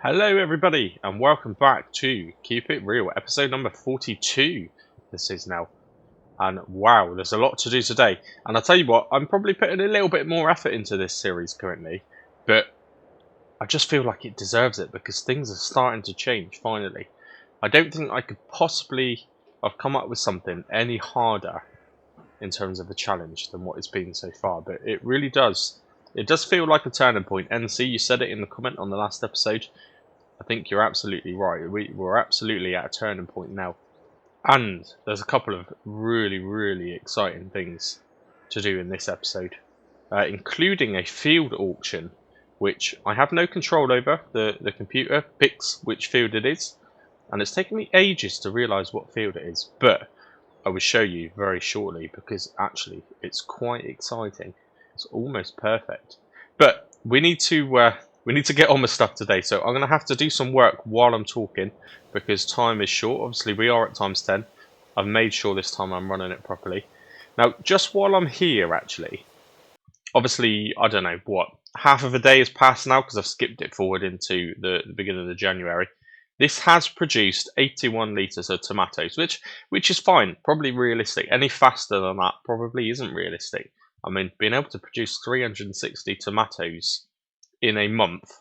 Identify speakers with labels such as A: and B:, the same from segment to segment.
A: Hello everybody and welcome back to Keep It Real, episode number 42 this is now. And wow, there's a lot to do today. And I'll tell you what, I'm probably putting a little bit more effort into this series currently, but I just feel like it deserves it because things are starting to change finally. I don't think I could possibly have come up with something any harder in terms of a challenge than what it's been so far, but it really does. It does feel like a turning point. NC, you said it in the comment on the last episode. I think you're absolutely right. We're absolutely at a turning point now. And there's a couple of really exciting things to do in this episode, including a field auction, which I have no control over. The computer picks which field it is, and it's taken me ages to realise what field it is, but I will show you very shortly because actually it's quite exciting. It's almost perfect. But we need to get on with stuff today, so I'm going to have to do some work while I'm talking because time is short. Obviously, we are at times 10. I've made sure this time I'm running it properly. Now, just while I'm here, actually, obviously, I don't know what, half of a day has passed now because I've skipped it forward into the beginning of January. This has produced 81 litres of tomatoes, which is fine, probably realistic. Any faster than that probably isn't realistic. I mean, being able to produce 360 tomatoes in a month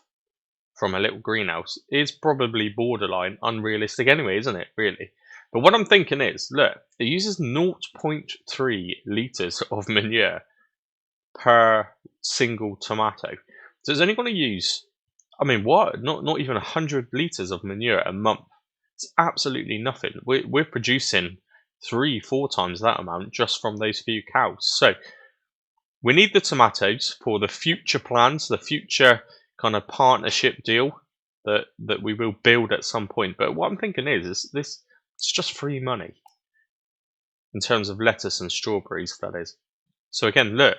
A: from a little greenhouse is probably borderline unrealistic anyway, isn't it, really? But what I'm thinking is, look, it uses 0.3 litres of manure per single tomato. So it's only going to use, I mean, what? Not even 100 litres of manure a month. It's absolutely nothing. We're producing 3-4 times that amount just from those few cows. So we need the tomatoes for the future plans, the future kind of partnership deal that we will build at some point. But what I'm thinking is this, it's just free money in terms of lettuce and strawberries, that is. So again, look,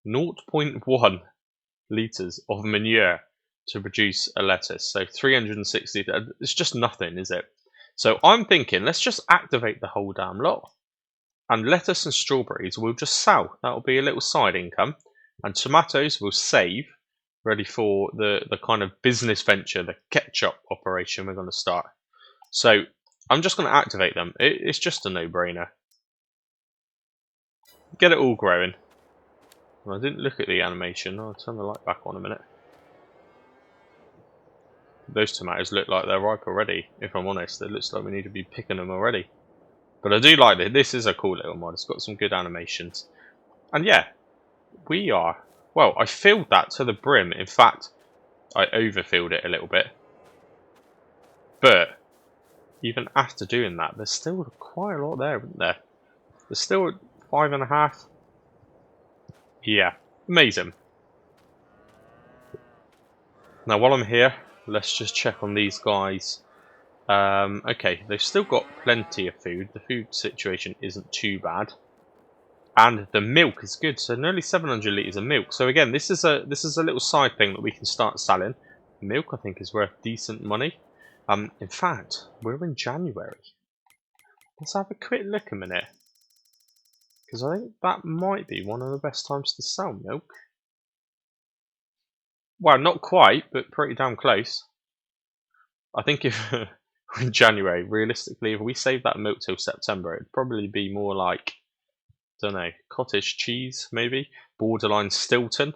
A: 0.1 litres of manure to produce a lettuce. So 360, it's just nothing, is it? So I'm thinking, let's just activate the whole damn lot. And lettuce and strawberries we'll just sell. That'll be a little side income. And tomatoes we'll save, ready for the kind of business venture, the ketchup operation we're going to start. So I'm just going to activate them. It's just a no-brainer. Get it all growing. I didn't look at the animation. I'll turn the light back on a minute. Those tomatoes look like they're ripe already, if I'm honest. It looks like we need to be picking them already. But I do like it. This is a cool little mod. It's got some good animations. And yeah, we are... Well, I filled that to the brim. In fact, I overfilled it a little bit. But even after doing that, there's still quite a lot there, isn't there? There's still 5.5. Yeah, amazing. Now, while I'm here, let's just check on these guys. Okay, they've still got plenty of food. The food situation isn't too bad. And the milk is good, so nearly 700 litres of milk. So again, this is a little side thing that we can start selling. Milk, I think, is worth decent money. In fact, we're in January. Let's have a quick look a minute, because I think that might be one of the best times to sell milk. Well, not quite, but pretty damn close. I think if in January, realistically, if we save that milk till September, it'd probably be more like, don't know, cottage cheese, maybe, borderline Stilton.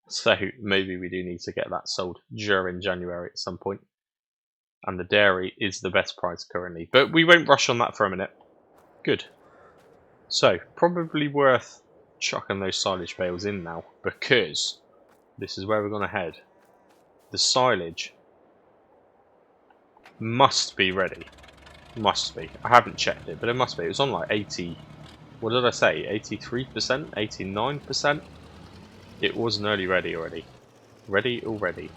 A: So maybe we do need to get that sold during January at some point. And the dairy is the best price currently, but we won't rush on that for a minute. Good. So probably worth chucking those silage bales in now, because this is where we're going to head. The silage must be ready. Must be. I haven't checked it, but it must be. It was on like 80. What did I say? 83%? 89%? It was nearly ready already. Ready already.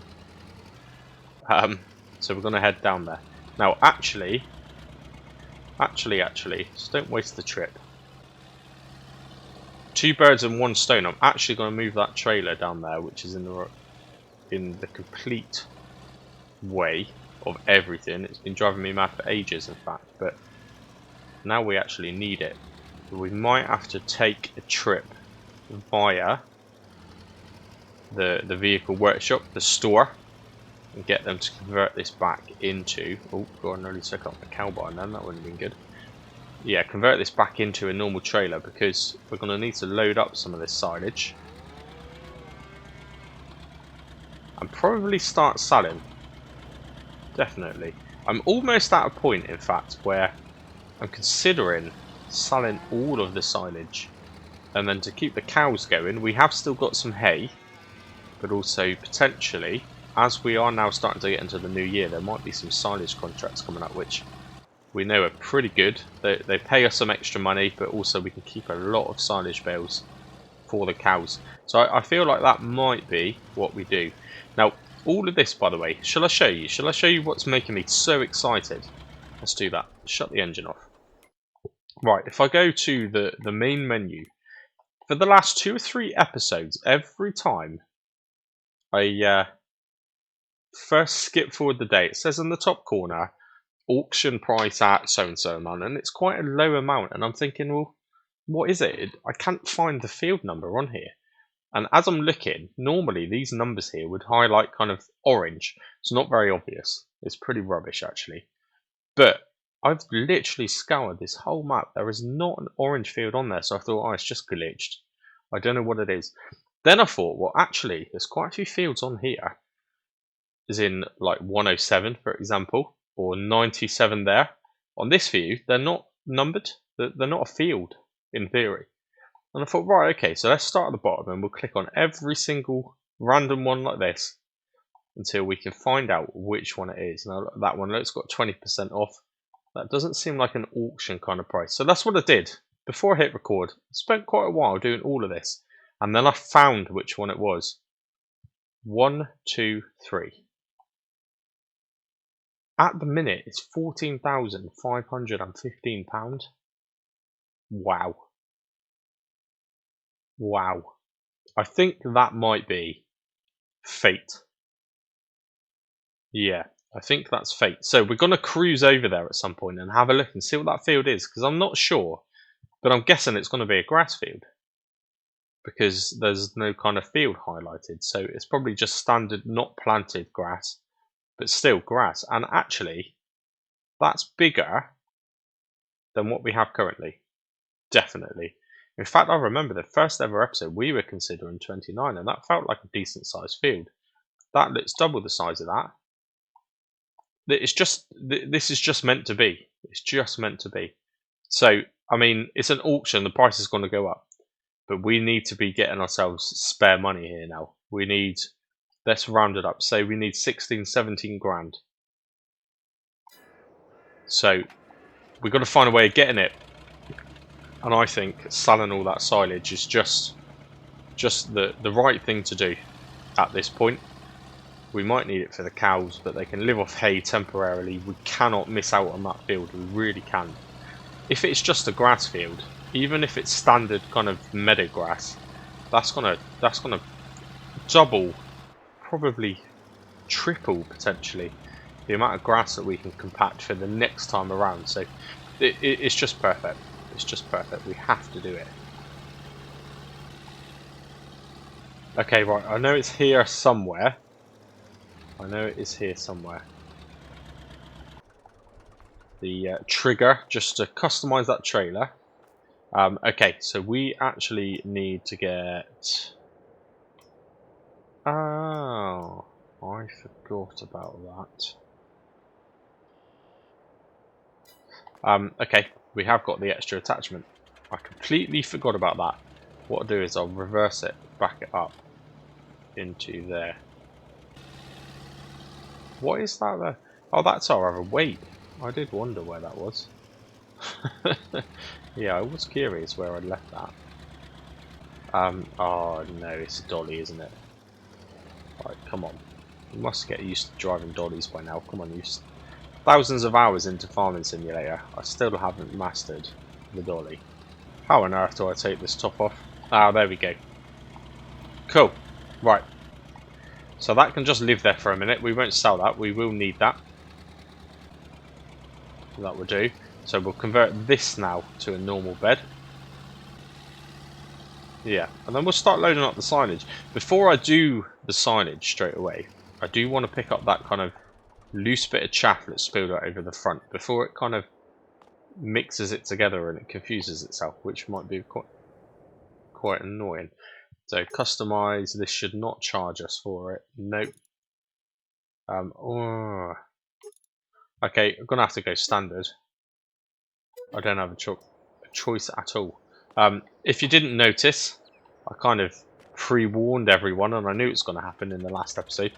A: So we're going to head down there. Now, actually, just don't waste the trip. 2 birds and 1 stone. I'm actually going to move that trailer down there, which is in the complete way of everything. It's been driving me mad for ages, in fact, but now we actually need it. We might have to take a trip via the vehicle workshop, the store, and get them to convert this back into... Oh, God, I nearly took up the cow barn then. That wouldn't have been good. Yeah, convert this back into a normal trailer because we're going to need to load up some of this silage. And probably start selling. Definitely. I'm almost at a point, in fact, where I'm considering selling all of the silage. And then to keep the cows going, we have still got some hay. But also, potentially, as we are now starting to get into the new year, there might be some silage contracts coming up, which we know are pretty good. They pay us some extra money, but also we can keep a lot of silage bales for the cows. So I feel like that might be what we do. Now, all of this, by the way, shall I show you? Shall I show you what's making me so excited? Let's do that. Shut the engine off. Right, if I go to the main menu, for the last 2 or 3 episodes, every time I first skip forward the date, it says in the top corner, auction price at so-and-so amount, and it's quite a low amount, and I'm thinking, well, what is it? I can't find the field number on here. And as I'm looking, normally these numbers here would highlight kind of orange. It's not very obvious. It's pretty rubbish, actually. But I've literally scoured this whole map. There is not an orange field on there, so I thought, oh, it's just glitched. I don't know what it is. Then I thought, well, actually, there's quite a few fields on here. As in, like, 107, for example, or 97 there. On this view, they're not numbered. They're not a field, in theory. And I thought, right, okay, so let's start at the bottom and we'll click on every single random one like this until we can find out which one it is. Now, that one, it's got 20% off. That doesn't seem like an auction kind of price. So that's what I did. Before I hit record, I spent quite a while doing all of this. And then I found which one it was. 1, 2, 3. At the minute, it's £14,515. Wow. Wow. I think that might be fate. Yeah, I think that's fate. So we're going to cruise over there at some point and have a look and see what that field is, because I'm not sure, but I'm guessing it's going to be a grass field because there's no kind of field highlighted. So it's probably just standard, not planted grass, but still grass. And actually, that's bigger than what we have currently. Definitely. In fact, I remember the first ever episode we were considering 29, and that felt like a decent sized field. That looks double the size of that. It's just, this is just meant to be. It's just meant to be. So, I mean, it's an auction. The price is going to go up, but we need to be getting ourselves spare money here now. We need, let's round it up. Say we need 16, 17 grand. So we've got to find a way of getting it. And I think selling all that silage is just the right thing to do at this point. We might need it for the cows, but they can live off hay temporarily. We cannot miss out on that field. We really can't. If it's just a grass field, even if it's standard kind of meadow grass, that's gonna double, probably triple potentially the amount of grass that we can compact for the next time around. So it's just perfect. It's just perfect. We have to do it. Okay, right. I know it's here somewhere. I know it is here somewhere. The trigger, just to customize that trailer. Okay, so we actually need to get... Oh, I forgot about that. Okay, we have got the extra attachment. I completely forgot about that. What I'll do is I'll reverse it, back it up into there. What is that there? Oh, that's our other weight. I did wonder where that was. Yeah, I was curious where I'd left that. Oh no, it's a dolly, isn't it? Right, come on. You must get used to driving dollies by now. Come on, thousands of hours into Farming Simulator. I still haven't mastered the dolly. How on earth do I take this top off? Ah, there we go. Cool. Right. So that can just live there for a minute. We won't sell that. We will need that. That will do. So we'll convert this now to a normal bed. Yeah. And then we'll start loading up the silage. Before I do the silage straight away, I do want to pick up that kind of loose bit of chaff that's spilled out over the front before it kind of mixes it together and it confuses itself, which might be quite annoying. So customize, this should not charge us for it. Nope. Okay, I'm gonna have to go standard. I don't have a choice at all. If you didn't notice, I kind of pre-warned everyone, and I knew it was going to happen in the last episode.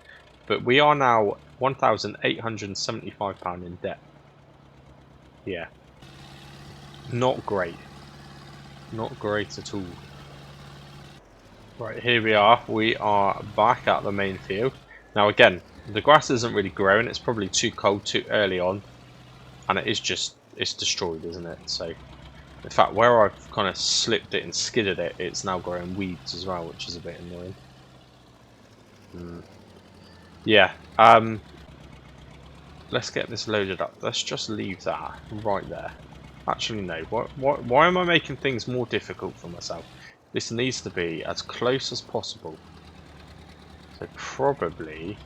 A: But we are now £1,875 in debt. Yeah, not great. Not great at all. Right, here we are. We are back at the main field. Now again, the grass isn't really growing. It's probably too cold too early on, and it's destroyed, isn't it? So. In fact, where I've kind of slipped it and skidded it, it's now growing weeds as well, which is a bit annoying. Yeah, let's get this loaded up. Let's just leave that right there. Actually, no. Why am I making things more difficult for myself? This needs to be as close as possible. So probably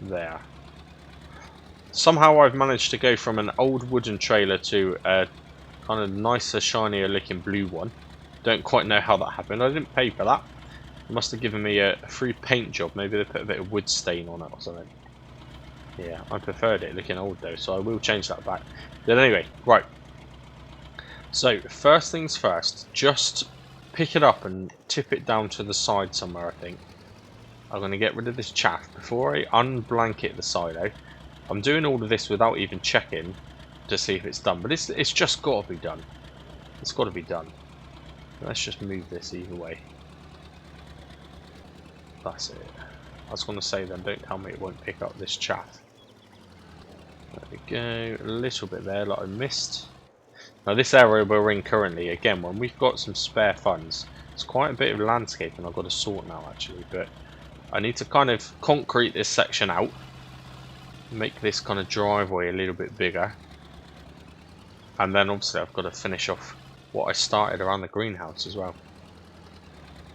A: there. Somehow I've managed to go from an old wooden trailer to a kind of nicer, shinier looking blue one. Don't quite know how that happened. I didn't pay for that. They must have given me a free paint job. Maybe they put a bit of wood stain on it or something. Yeah, I preferred it looking old though, so I will change that back. But anyway, right. So first things first, just pick it up and tip it down to the side somewhere, I think. I'm going to get rid of this chaff. Before I unblanket the silo, I'm doing all of this without even checking to see if it's done, but it's just got to be done. It's got to be done. Let's just move this either way. That's it. I was going to say then, don't tell me it won't pick up this chaff. There we go. A little bit there, like I missed. Now this area we're in currently, again, when we've got some spare funds, it's quite a bit of landscaping I've got to sort now actually, but I need to kind of concrete this section out. Make this kind of driveway a little bit bigger, and then obviously I've got to finish off what I started around the greenhouse as well,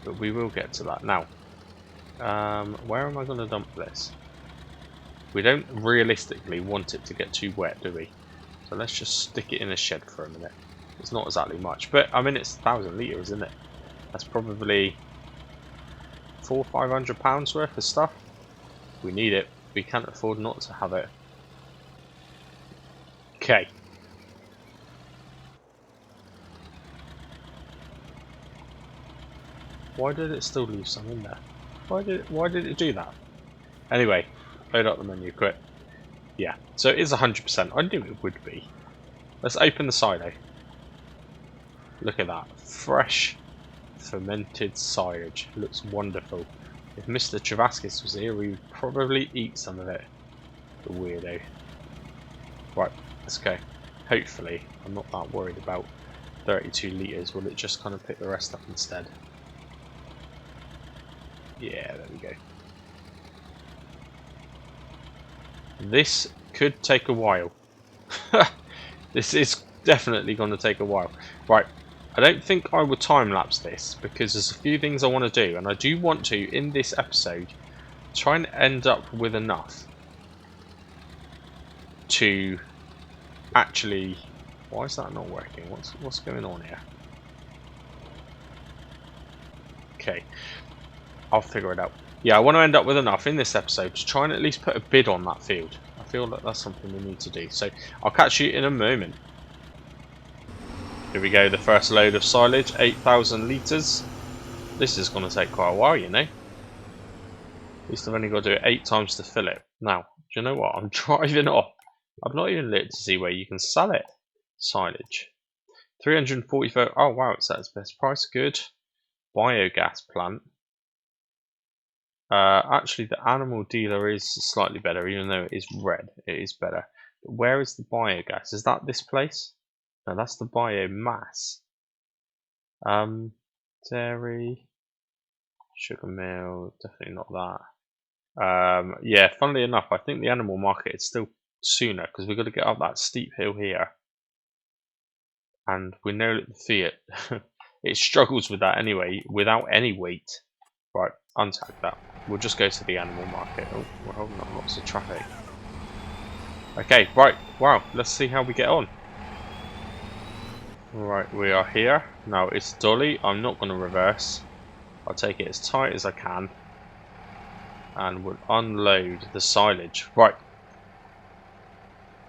A: but we will get to that. Now where am I going to dump this? We don't realistically want it to get too wet, do we? So let's just stick it in a shed for a minute. It's not exactly much, but I mean it's 1,000 litres, isn't it? That's probably £400 or £500 worth of stuff. We need it. We can't afford not to have it. Okay. Why did it still leave some in there? Why did it do that? Anyway, load up the menu quick. Yeah, so it is 100%. I knew it would be. Let's open the silo. Look at that. Fresh, fermented silage. Looks wonderful. If Mr. Travaskis was here, we would probably eat some of it. The weirdo. Right, let's go. Hopefully, I'm not that worried about 32 litres. Will it just kind of pick the rest up instead? Yeah, there we go. This could take a while. This is definitely going to take a while. Right, I don't think I will time-lapse this because there's a few things I want to do, and I do want to, in this episode, try and end up with enough to actually... Why is that not working? What's going on here? Okay, I'll figure it out. Yeah, I want to end up with enough in this episode to try and at least put a bid on that field. I feel like that's something we need to do. So I'll catch you in a moment. Here we go, the first load of silage, 8,000 litres. This is going to take quite a while, you know. At least I've only got to do it 8 times to fill it. Now, do you know what? I'm driving off. I've not even looked to see where you can sell it. Silage. 344. Oh wow, it's at its best price. Good. Biogas plant. Actually, the animal dealer is slightly better, even though it is red. It is better. But where is the biogas? Is that this place? No, that's the biomass. Dairy, sugar mill, definitely not that. Yeah, funnily enough, I think the animal market is still sooner because we've got to get up that steep hill here. And we know that the Fiat, it struggles with that anyway, without any weight. Right, Untag that. We'll just go to the animal market. Oh, we're holding up lots of traffic. Okay, right. Wow, let's see how we get on. Right, we are here. Now it's dolly. I'm not going to reverse. I'll take it as tight as I can. And we'll unload the silage. Right.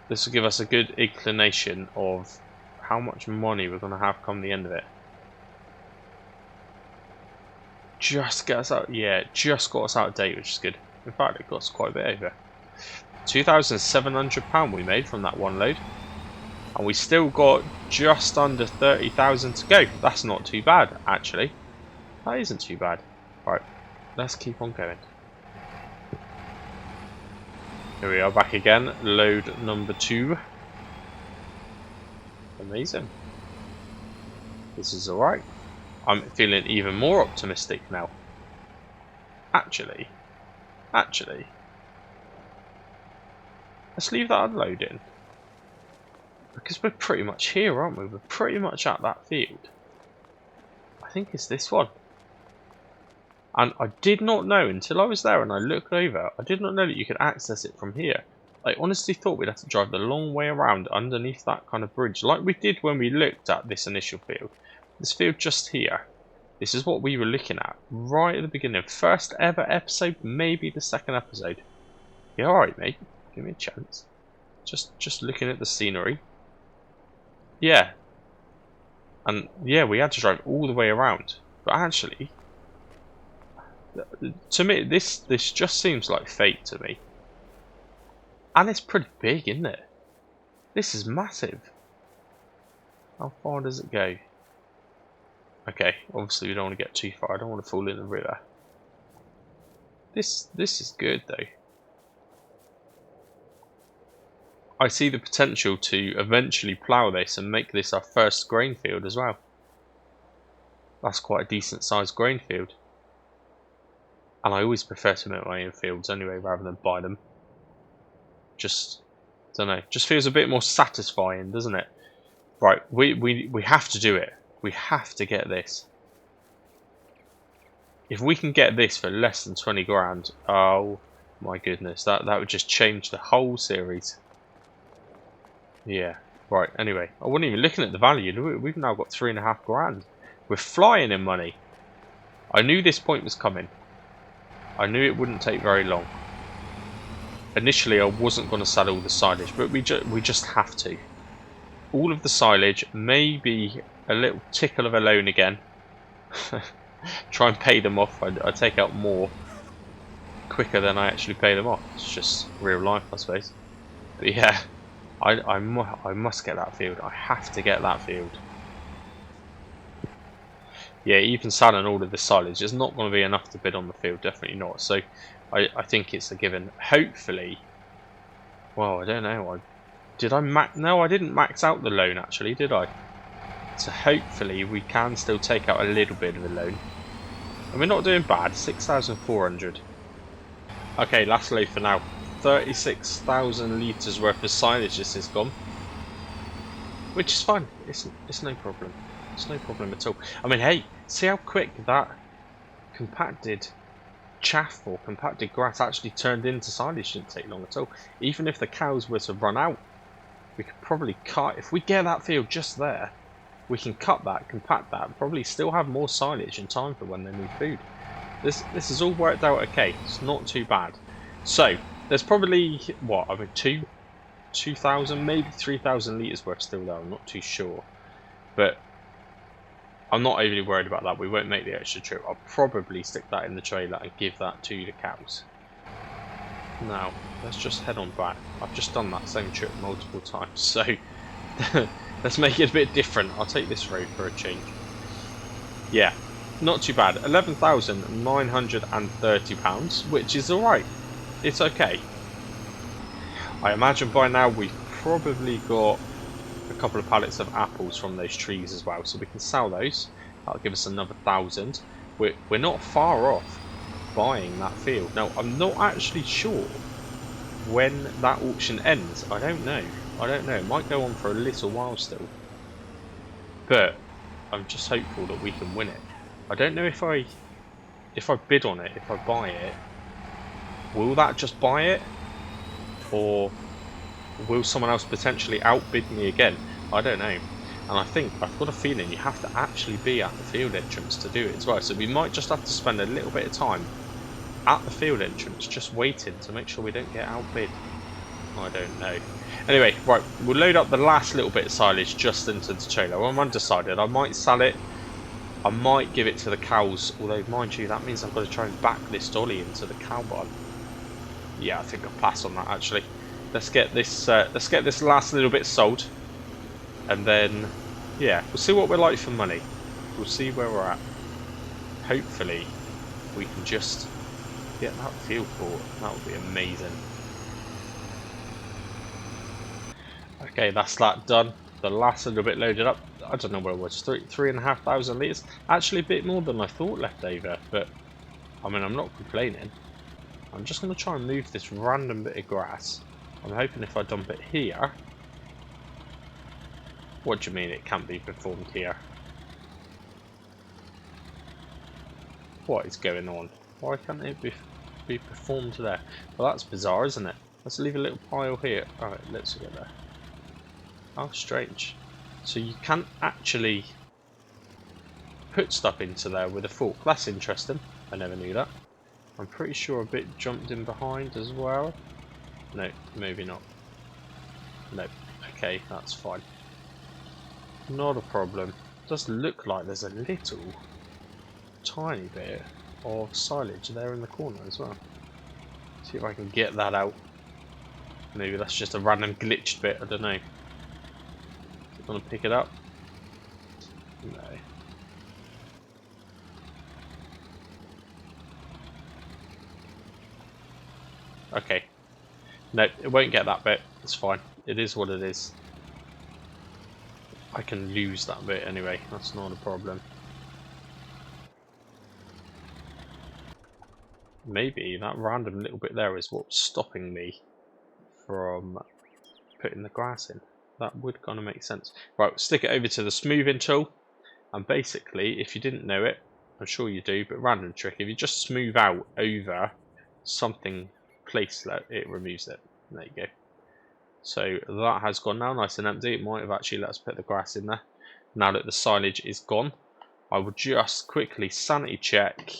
A: This will give us a good inclination of how much money we're going to have come the end of it. Just get us out, yeah, just got us out of date, which is good. In fact, it got us quite a bit over. £2,700 we made from that one load. And we still got just under 30,000 to go. That's not too bad, actually. That isn't too bad. Right, let's keep on going. Here we are back again, load number 2. Amazing. This is alright. I'm feeling even more optimistic now. Actually, let's leave that unloading. Because we're pretty much here, aren't we? We're pretty much at that field. I think it's this one. And I did not know until I was there and I looked over, I did not know that you could access it from here. I honestly thought we'd have to drive the long way around underneath that kind of bridge, like we did when we looked at this initial field. This field just here. This is what we were looking at right at the beginning. First ever episode, maybe the second episode. Yeah, alright mate, give me a chance. Just looking at the scenery. Yeah. And yeah, we had to drive all the way around. But actually, to me, this just seems like fate to me. And it's pretty big, isn't it? This is massive. How far does it go? Okay, obviously we don't want to get too far. I don't want to fall in the river. This is good though. I see the potential to eventually plough this and make this our first grain field as well. That's quite a decent sized grain field. And I always prefer to make my own fields anyway rather than buy them. Just, don't know, just feels a bit more satisfying, doesn't it? Right, we have to do it. We have to get this. If we can get this for less than 20 grand, oh my goodness, that would just change the whole series. Yeah, right, anyway, I wasn't even looking at the value. We've now got 3.5 grand. We're flying in money. I knew this point was coming. I knew it wouldn't take very long. Initially, I wasn't going to sell all the silage, but we just have to. All of the silage, maybe a little tickle of a loan again. Try and pay them off. I take out more quicker than I actually pay them off. It's just real life, I suppose. But yeah, I must get that field. I have to get that field. Yeah, even selling all of the silage is not going to be enough to bid on the field. Definitely not. So I think it's a given. Hopefully, well, I don't know. Did I max? No, I didn't max out the loan actually, did I? So hopefully we can still take out a little bit of a loan. And we're not doing bad. 6,400. Okay, last load for now. 36,000 litres worth of silage this has gone. Which is fine. It's no problem. It's no problem at all. I mean, hey, see how quick that compacted chaff or compacted grass actually turned into silage. Didn't take long at all. Even if the cows were to run out, we could probably cut. If we get that field just there, we can cut that, compact that, and probably still have more silage in time for when they need food. This has all worked out okay. It's not too bad. So there's probably what, I mean, 2,000, maybe 3,000 litres worth still there. I'm not too sure, but I'm not overly worried about that. We won't make the extra trip. I'll probably stick that in the trailer and give that to the cows. Now, let's just head on back. I've just done that same trip multiple times, so let's make it a bit different. I'll take this road for a change. Yeah, not too bad. £11,930, which is alright. It's okay. I imagine by now we've probably got a couple of pallets of apples from those trees as well, so we can sell those. That'll give us another 1,000. We're not far off buying that field. Now, I'm not actually sure when that auction ends. I don't know. It might go on for a little while still, but I'm just hopeful that we can win it. I don't know if I if I bid on it, if I buy it, will that just buy it? Or will someone else potentially outbid me again? I don't know. And I've got a feeling you have to actually be at the field entrance to do it as well. So we might just have to spend a little bit of time at the field entrance just waiting to make sure we don't get outbid. I don't know. Anyway, right, we'll load up the last little bit of silage just into the trailer. I'm undecided. I might sell it. I might give it to the cows. Although, mind you, that means I've got to try and back this dolly into the cow barn. Yeah, I think I'll pass on that actually. Let's get this last little bit sold. And then, yeah, we'll see what we're like for money. We'll see where we're at. Hopefully, we can just get that field bought. That would be amazing. Okay, that's that done. The last little bit loaded up. I don't know where it was. 3,500 litres. Actually, a bit more than I thought left over. But, I mean, I'm not complaining. I'm just going to try and move this random bit of grass. I'm hoping if I dump it here... What do you mean it can't be performed here? What is going on? Why can't it be performed there? Well, that's bizarre, isn't it? Let's leave a little pile here. Alright, let's get there. Oh, strange. So you can't actually put stuff into there with a fork. That's interesting. I never knew that. I'm pretty sure a bit jumped in behind as well. No, maybe not. No. Okay, that's fine. Not a problem. Does look like there's a little tiny bit of silage there in the corner as well. See if I can get that out. Maybe that's just a random glitched bit, I don't know. Is it gonna pick it up? No. Okay. No, it won't get that bit. It's fine. It is what it is. I can lose that bit anyway. That's not a problem. Maybe that random little bit there is what's stopping me from putting the grass in. That would kind of make sense. Right, stick it over to the smoothing tool. And basically, if you didn't know it, I'm sure you do, but random trick, if you just smooth out over something placed there, it removes it. There you go. So that has gone now nice and empty. It might have actually let us put the grass in there. Now that the silage is gone, I will just quickly sanity check.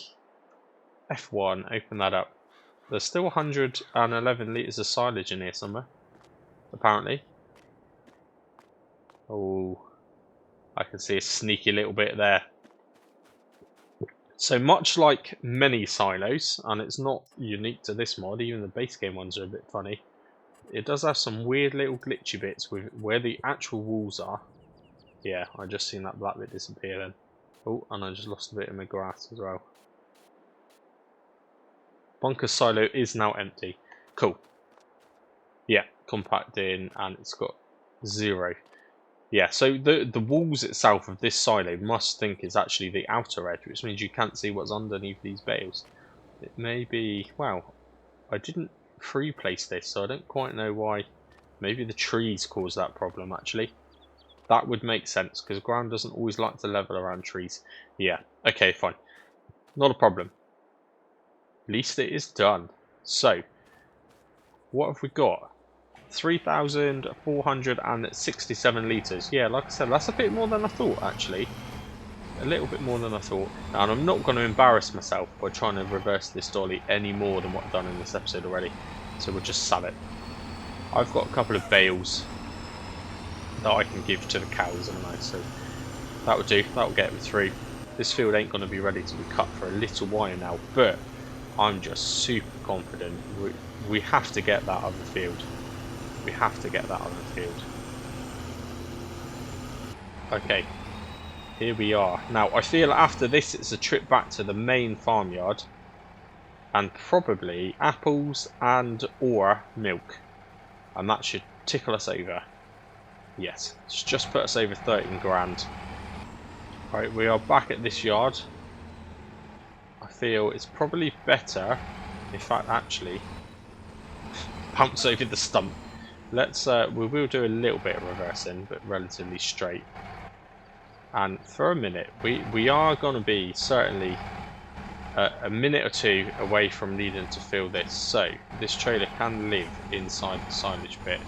A: F1, open that up. There's still 111 litres of silage in here somewhere, apparently. Oh, I can see a sneaky little bit there. So much like many silos, and it's not unique to this mod, even the base game ones are a bit funny. It does have some weird little glitchy bits with where the actual walls are. Yeah, I just seen that black bit disappear then. Oh, and I just lost a bit of my grass as well. Bunker silo is now empty. Cool. Yeah, compacting, and it's got 0. Yeah, so the walls itself of this silo must think is actually the outer edge, which means you can't see what's underneath these bales. It may be, well, I didn't free place this, so I don't quite know why. Maybe the trees caused that problem actually. That would make sense because ground doesn't always like to level around trees. Yeah, okay, fine. Not a problem. At least it is done. So, what have we got? 3,467 litres. Yeah, like I said, that's a bit more than I thought actually. A little bit more than I thought. And I'm not going to embarrass myself by trying to reverse this dolly any more than what I've done in this episode already. So we'll just sell it. I've got a couple of bales that I can give to the cows, haven't I? So that will do. That will get me through. This field ain't going to be ready to be cut for a little while now, but I'm just super confident. We have to get that other field. We have to get that other field. Okay. Here we are. Now, I feel after this it's a trip back to the main farmyard and probably apples and or milk. And that should tickle us over. Yes, it's just put us over 13 grand. Right, we are back at this yard. I feel it's probably better, in fact actually, bounce over the stump. Let's, we will do a little bit of reversing, but relatively straight. And for a minute, we are going to be certainly a minute or two away from needing to fill this, so this trailer can live inside the silage pit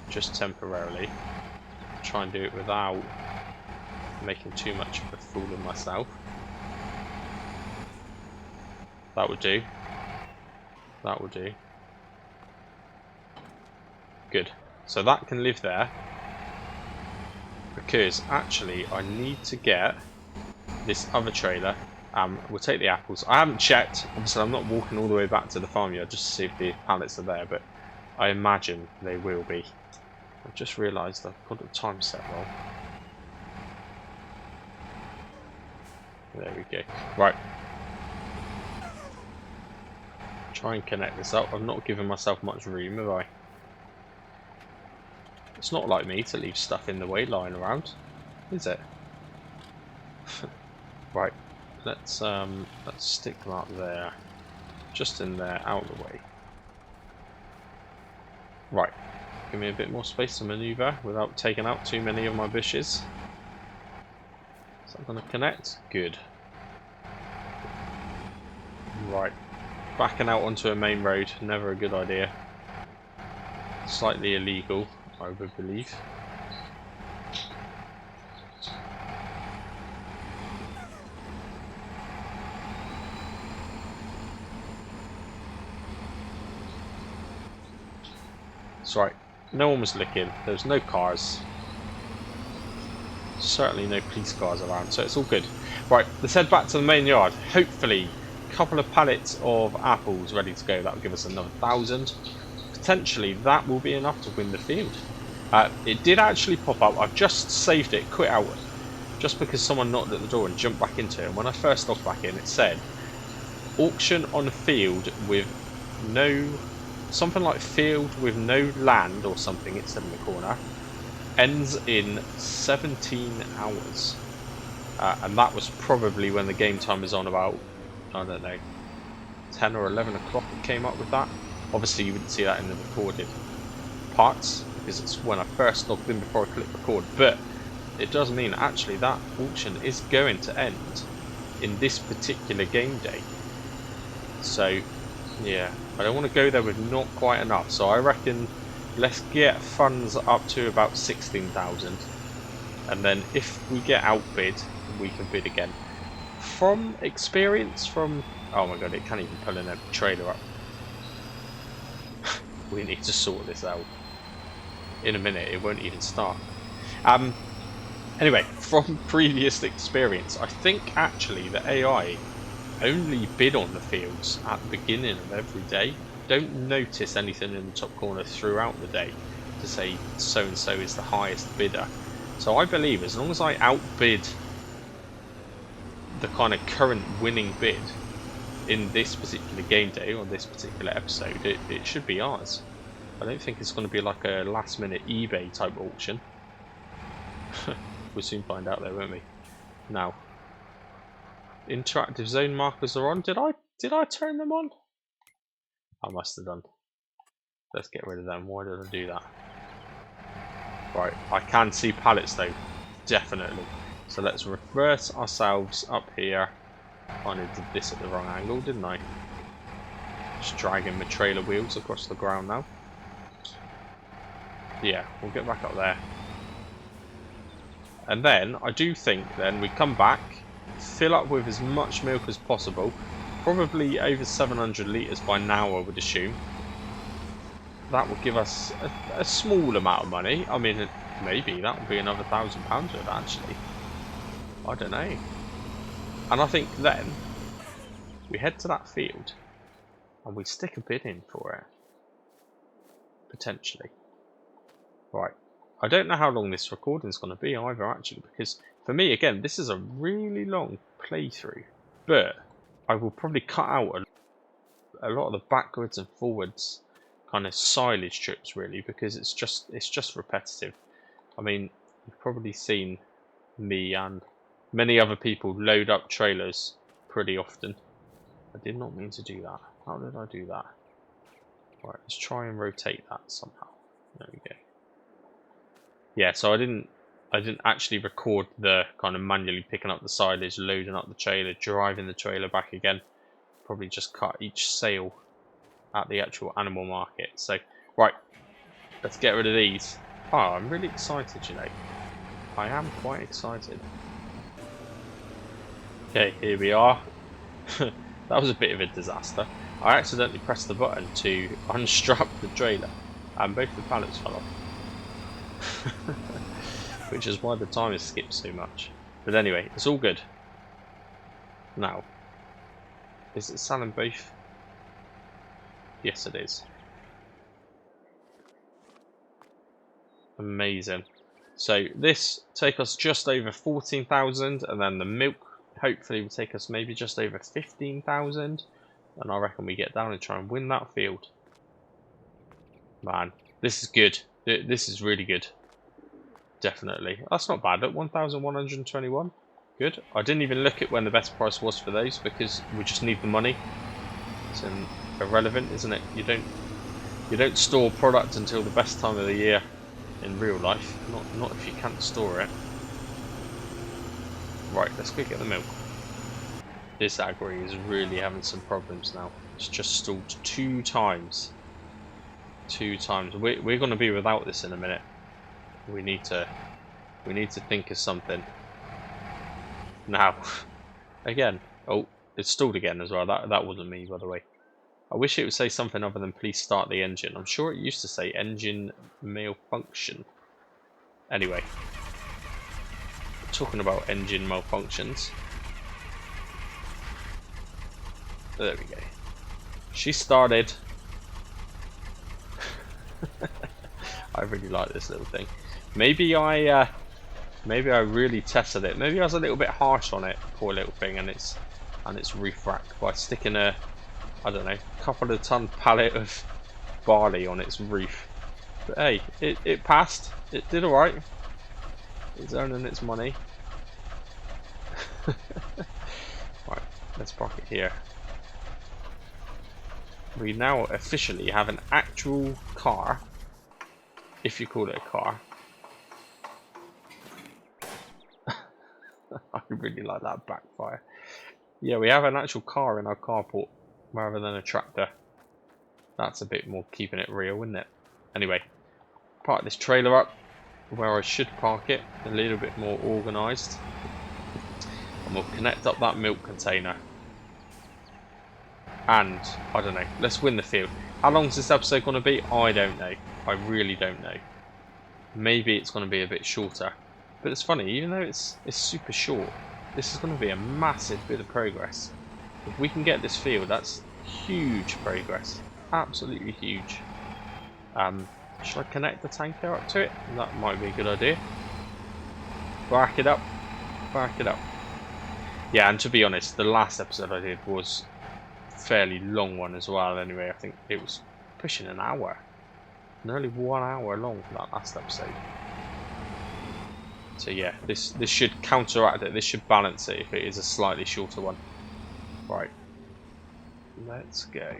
A: just temporarily. Try and do it without making too much of a fool of myself. That would do. That will do. Good. So that can live there, because actually I need to get this other trailer. We'll take the apples. I haven't checked. Obviously, I'm not walking all the way back to the farmyard just to see if the pallets are there, but I imagine they will be. I've just realised I've got the time set wrong. There we go. Right. Try and connect this up. I've not given myself much room, have I? It's not like me to leave stuff in the way lying around, is it? Right. Let's stick that there. Just in there, out of the way. Right. Give me a bit more space to manoeuvre without taking out too many of my bushes. Is that going to connect? Good. Right. Backing out onto a main road, never a good idea. Slightly illegal, I would believe. That's right. No one was looking. There's no cars. Certainly no police cars around, so it's all good. Right, let's head back to the main yard. Hopefully, a couple of pallets of apples ready to go. That will give us another 1,000. Potentially, that will be enough to win the field. It did actually pop up. I've just saved it, quit out, just because someone knocked at the door and jumped back into it. And when I first logged back in, it said auction on field with no, something like field with no land or something. It said in the corner. Ends in 17 hours. And that was probably when the game time is on about, I don't know, 10 or 11 o'clock it came up with that. Obviously you wouldn't see that in the recorded parts, because it's when I first logged in before I clicked record, but it does mean actually that auction is going to end in this particular game day. So yeah, I don't want to go there with not quite enough, so I reckon let's get funds up to about 16,000, and then if we get outbid we can bid again. From experience, from oh my god, it can't even pull in a trailer up. We need to sort this out. In a minute it won't even start. Anyway, from previous experience, I think actually the AI only bid on the fields at the beginning of every day. Don't notice anything in the top corner throughout the day to say so and so is the highest bidder. So I believe as long as I outbid the kind of current winning bid in this particular game day or this particular episode, it should be ours. I don't think it's going to be like a last minute eBay type auction. We'll soon find out though, won't we? Now, interactive zone markers are on. Did I turn them on? I must have done. Let's get rid of them. Why did I do that? Right, I can see pallets though, definitely. So let's reverse ourselves up here. I did this at the wrong angle, didn't I? Just dragging my trailer wheels across the ground now. Yeah, we'll get back up there. And then, I do think then we come back, fill up with as much milk as possible. Probably over 700 litres by now, I would assume. That will give us a small amount of money. I mean, maybe that will be another £1,000 worth, actually. I don't know. And I think then, we head to that field, and we stick a bid in for it. Potentially. Right. I don't know how long this recording is going to be either, actually, because for me, again, this is a really long playthrough. But I will probably cut out a lot of the backwards and forwards kind of silage trips, really, because it's just repetitive. I mean, you've probably seen me and many other people load up trailers pretty often. I did not mean to do that. How did I do that? Right, let's try and rotate that somehow. There we go. Yeah, so I didn't actually record the kind of manually picking up the silage, loading up the trailer, driving the trailer back again. probably just cut each sale at the actual animal market. So, right, let's get rid of these. Oh, I'm really excited, you know. I am quite excited. Okay, here we are. That was a bit of a disaster. I accidentally pressed the button to unstrap the trailer and both the pallets fell off. Which is why the timer skipped so much. But anyway, it's all good. Now, is it selling both? Yes, it is. Amazing. So this take us just over 14,000, and then the milk hopefully will take us maybe just over 15,000. And I reckon we get down and try and win that field. Man, this is good. This is really good. Definitely. That's not bad at 1,121. Good. I didn't even look at when the best price was for those because we just need the money. It's irrelevant, isn't it? You don't store product until the best time of the year in real life. Not if you can't store it. Right, let's go get the milk. This agri is really having some problems now. It's just stalled 2 times. 2 times. We're going to be without this in a minute. We need to think of something. Now, again. Oh, it's stalled again as well. That wasn't me, by the way. I wish it would say something other than please start the engine. I'm sure it used to say engine malfunction. Anyway, talking about engine malfunctions. There we go. She started. I really like this little thing. Maybe I really tested it. Maybe I was a little bit harsh on it, poor little thing, and it's roof racked by sticking a, I don't know, couple of ton pallet of barley on its roof. But hey, it passed. It did alright. It's earning its money. Right, let's park it here. We now officially have an actual car, if you call it a car. I really like that backfire. Yeah, we have an actual car in our carport rather than a tractor. That's a bit more keeping it real, isn't it? Anyway, park this trailer up where I should park it, a little bit more organised. And we'll connect up that milk container. And, I don't know, let's win the field. How long is this episode going to be? I don't know. I really don't know. Maybe it's going to be a bit shorter. But it's funny, even though it's super short, this is going to be a massive bit of progress. If we can get this field, that's huge progress. Absolutely huge. Should I connect the tanker up to it? That might be a good idea. Back it up. Back it up. Yeah, and to be honest, the last episode I did was a fairly long one as well. Anyway, I think it was pushing an hour. Nearly 1 hour long for that last episode. So yeah, this should counteract it. This should balance it if it is a slightly shorter one. Right. Let's go.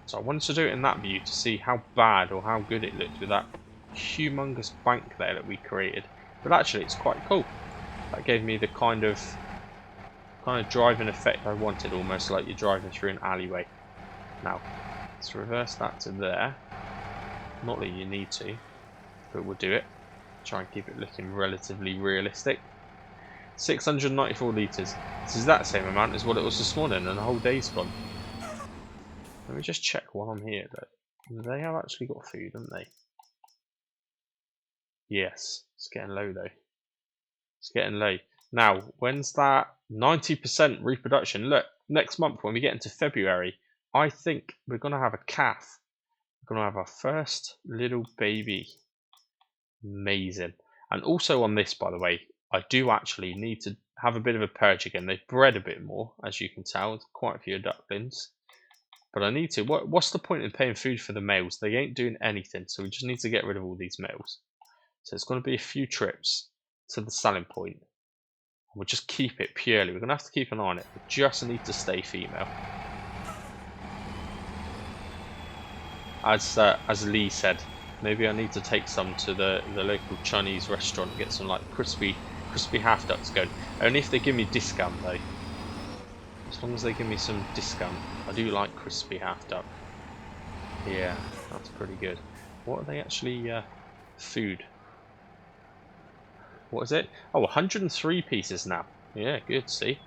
A: So I wanted to do it in that view to see how bad or how good it looked with that humongous bank there that we created. But actually it's quite cool. That gave me the kind of driving effect I wanted, almost like you're driving through an alleyway. Now, let's reverse that to there. Not that you need to, but we'll do it. Try and keep it looking relatively realistic. 694 litres. This is that same amount as what it was this morning, and the whole day's gone. Let me just check while I'm here though. They have actually got food, haven't they? Yes. It's getting low though. It's getting low. Now, when's that 90% reproduction? Look, next month when we get into February, I think we're going to have a calf. We're going to have our first little baby. Amazing. And also on this, by the way, I do actually need to have a bit of a purge again. They've bred a bit more, as you can tell. Quite a few ducklings. But I need to. What's the point in paying food for the males? They ain't doing anything, so we just need to get rid of all these males. So it's going to be a few trips to the selling point. We'll just keep it purely. We're going to have to keep an eye on it. We just need to stay female. As Lee said, maybe I need to take some to the local Chinese restaurant and get some like crispy half ducks going. Only if they give me discount though. As long as they give me some discount. I do like crispy half duck. Yeah, that's pretty good. What are they actually, food? What is it? Oh, 103 pieces now. Yeah, good, see?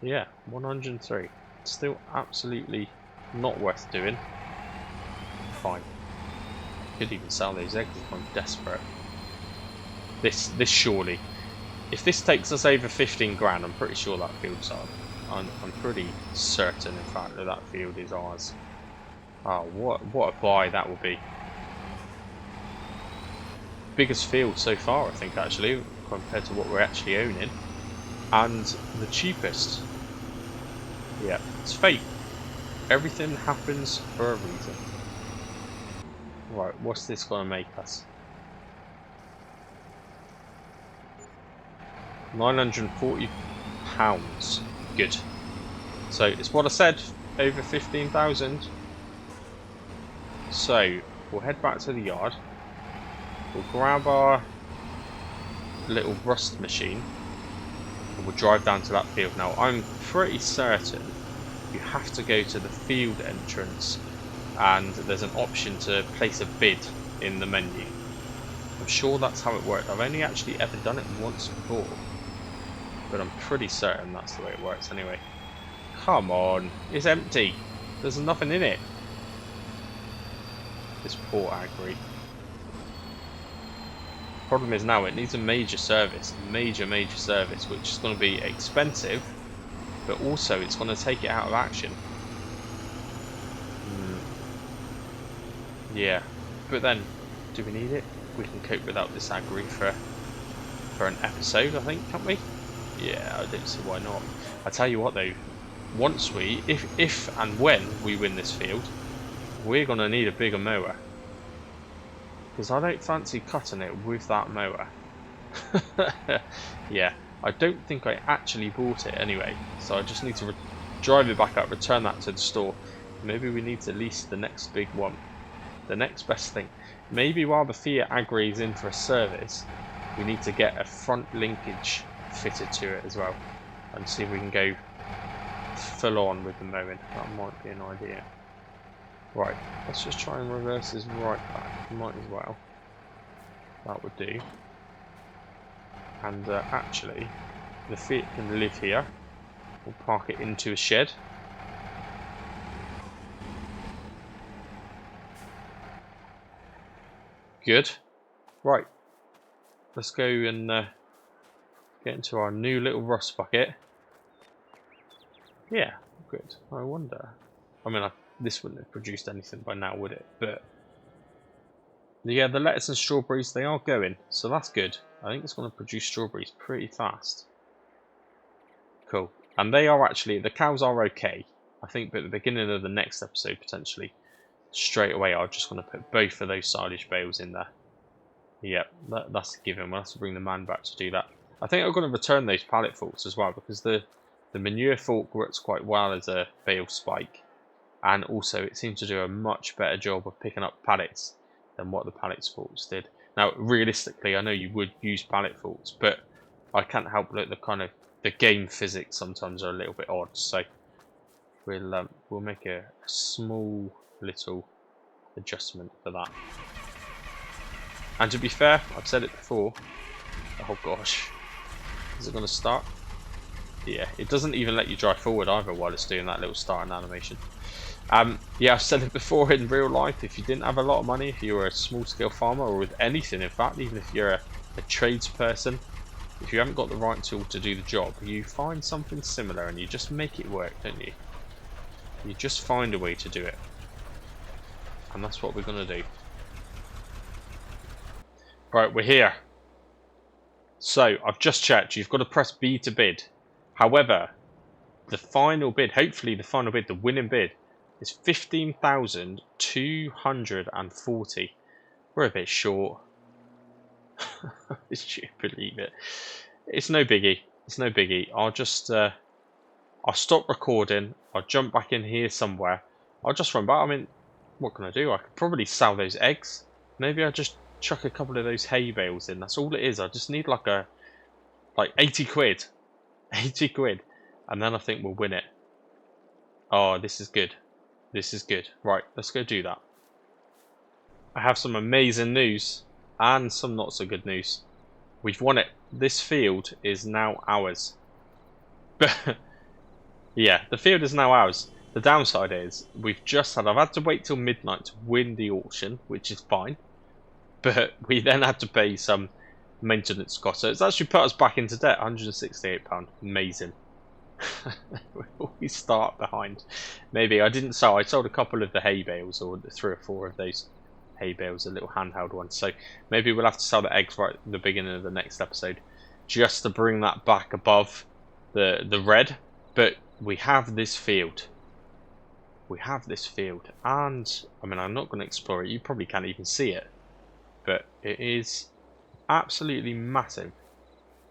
A: Yeah, 103. Still absolutely not worth doing. Fine. Could even sell those eggs if I'm desperate. This surely. If this takes us over 15 grand, I'm pretty sure that field's ours. I'm pretty certain, in fact, that that field is ours. Oh, what a buy that will be. Biggest field so far, I think, actually, compared to what we're actually owning. And the cheapest. Yeah, it's fate. Everything happens for a reason. Right, what's this going to make us? 940 pounds. Good. So it's what I said, over 15,000. So we'll head back to the yard. We'll grab our little rust machine and we'll drive down to that field. Now I'm pretty certain you have to go to the field entrance and there's an option to place a bid in the menu. I'm sure that's how it worked. I've only actually ever done it once before, but I'm pretty certain that's the way it works anyway. Come on, it's empty. There's nothing in it. This poor agri. Problem is now it needs a major service, major service, which is going to be expensive, but also it's going to take it out of action. Yeah, but then, do we need it? We can cope without this agri for an episode, I think, can't we? Yeah, I don't see why not. I tell you what though, once we, if and when we win this field, we're going to need a bigger mower. Because I don't fancy cutting it with that mower. Yeah, I don't think I actually bought it anyway, so I just need to drive it back up, return that to the store. Maybe we need to lease the next big one. The next best thing. Maybe while the Fiat Agri is in for a service, we need to get a front linkage fitted to it as well. And see if we can go full on with the mowing. That might be an idea. Right, let's just try and reverse this right back. Might as well. That would do. And actually, the Fiat can live here. We'll park it into a shed. Good. Right. Let's go and get into our new little rust bucket. Yeah, good. I wonder. I mean, this wouldn't have produced anything by now, would it? But yeah, the lettuce and strawberries, they are going, so that's good. I think it's going to produce strawberries pretty fast. Cool. And they are actually, the cows are okay. I think but at the beginning of the next episode, potentially, straight away, I'm just going to put both of those silage bales in there. Yep, that's a given. We'll have to bring the man back to do that. I think I'm going to return those pallet forks as well, because the manure fork works quite well as a bale spike. And also, it seems to do a much better job of picking up pallets than what the pallet forks did. Now, realistically, I know you would use pallet forks, but I can't help that the game physics sometimes are a little bit odd. So we'll make a small little adjustment for that. And to be fair, I've said it before. Oh gosh, is it going to start? Yeah, it doesn't even let you drive forward either while it's doing that little starting animation. Yeah, I've said it before in real life, if you didn't have a lot of money, if you were a small scale farmer, or with anything in fact, even if you're a tradesperson, if you haven't got the right tool to do the job, you find something similar and you just make it work, don't you? You just find a way to do it. And that's what we're going to do. Right, we're here. So, I've just checked, you've got to press B to bid. However, the final bid, hopefully the final bid, the winning bid, is 15,240. We're a bit short. Did you believe it? It's no biggie. It's no biggie. I'll just I'll stop recording. I'll jump back in here somewhere. I'll just run back. I mean, what can I do? I could probably sell those eggs. Maybe I'll just chuck a couple of those hay bales in. That's all it is. I just need like 80 quid. 80 quid. and then I think we'll win it. Oh, this is good. This is good. Right, let's go do that. I have some amazing news and some not so good news. We've won it. This field is now ours. Yeah, the field is now ours. The downside is I've had to wait till midnight to win the auction, which is fine. But we then had to pay some maintenance costs. So it's actually put us back into debt, £168. Amazing. We start behind. Maybe I didn't sell. I sold a couple of the hay bales, or 3 or 4 of those hay bales, the little handheld ones. So maybe we'll have to sell the eggs right at the beginning of the next episode, just to bring that back above the red. But we have this field. We have this field, and I mean, I'm not going to explore it. You probably can't even see it, but it is absolutely massive.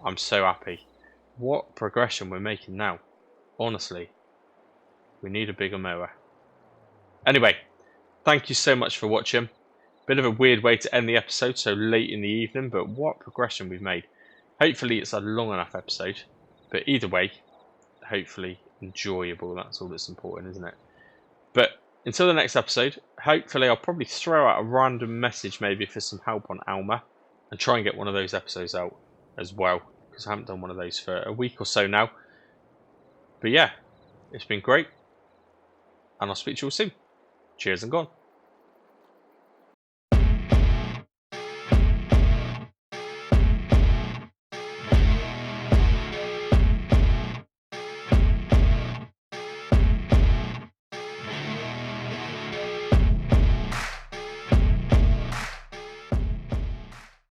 A: I'm so happy. What progression we're making now. Honestly, we need a bigger mower. Anyway, thank you so much for watching. Bit of a weird way to end the episode so late in the evening, but what progression we've made. Hopefully it's a long enough episode, but either way, hopefully enjoyable. That's all that's important, isn't it? But until the next episode, hopefully I'll probably throw out a random message maybe for some help on Alma, and try and get one of those episodes out as well, because I haven't done one of those for a week or so now. But yeah, it's been great, and I'll speak to you all soon. Cheers and gone.